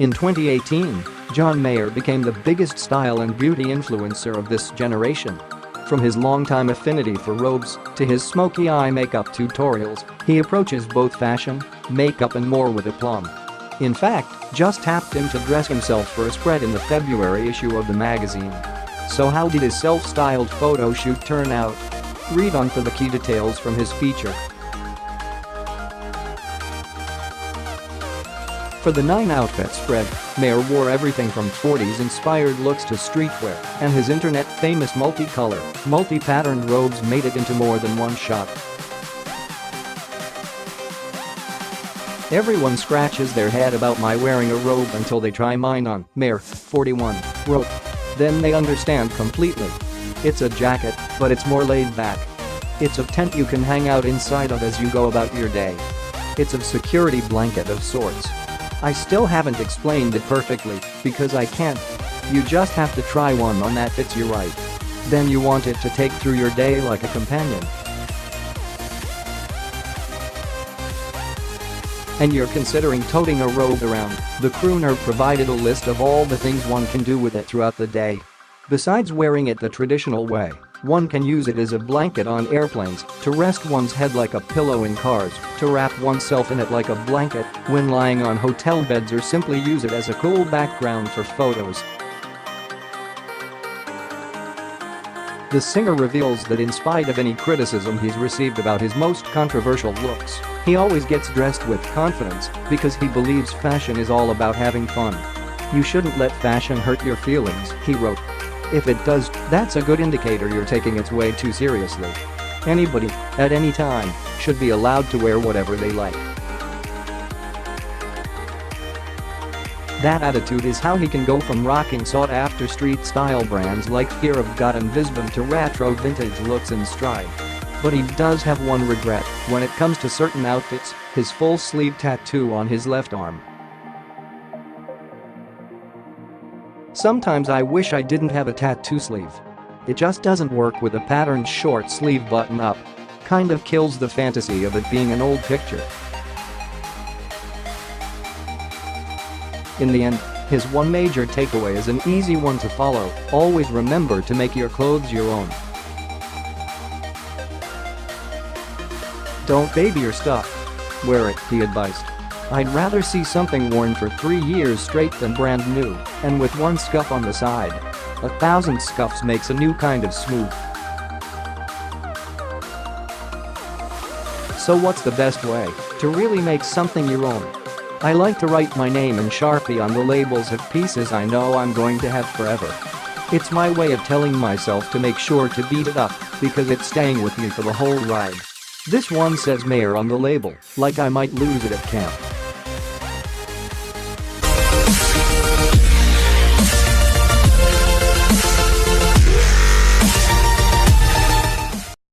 In 2018, John Mayer became the biggest style and beauty influencer of this generation. From his longtime affinity for robes to his smoky eye makeup tutorials, he approaches both fashion, makeup and more with aplomb. In fact, just tapped him to dress himself for a spread in the February issue of the magazine. So how did his self-styled photo shoot turn out? Read on for the key details from his feature. For the 9-outfit spread, Mayer wore everything from 40s-inspired looks to streetwear, and his internet-famous multi-color, multi-patterned robes made it into more than one shot. Everyone scratches their head about my wearing a robe until they try mine on, Mayer, 41, wrote. Then they understand completely. It's a jacket, but it's more laid back. It's a tent you can hang out inside of as you go about your day. It's a security blanket of sorts. I still haven't explained it perfectly, because I can't. You just have to try one on that fits you right. Then you want it to take through your day like a companion. And you're considering toting a robe around, the crooner provided a list of all the things one can do with it throughout the day. Besides wearing it the traditional way, one can use it as a blanket on airplanes, to rest one's head like a pillow in cars, to wrap oneself in it like a blanket when lying on hotel beds, or simply use it as a cool background for photos. The singer reveals that in spite of any criticism he's received about his most controversial looks, he always gets dressed with confidence because he believes fashion is all about having fun. "You shouldn't let fashion hurt your feelings," he wrote. "If it does, that's a good indicator you're taking it way too seriously. Anybody, at any time, should be allowed to wear whatever they like." That attitude is how he can go from rocking sought-after street-style brands like Fear of God and Visbom to retro vintage looks in stride. But he does have one regret when it comes to certain outfits: his full-sleeve tattoo on his left arm. "Sometimes I wish I didn't have a tattoo sleeve. It just doesn't work with a patterned short sleeve button-up. Kind of kills the fantasy of it being an old picture." In the end, his one major takeaway is an easy one to follow: always remember to make your clothes your own. "Don't baby your stuff. Wear it," he advised. "I'd rather see something worn for 3 years straight than brand new, and with one scuff on the side. 1,000 scuffs makes a new kind of smooth." So what's the best way to really make something your own? I like to write my name in Sharpie on the labels of pieces I know I'm going to have forever. It's my way of telling myself to make sure to beat it up, because it's staying with me for the whole ride. This one says Mayer on the label, like I might lose it at camp.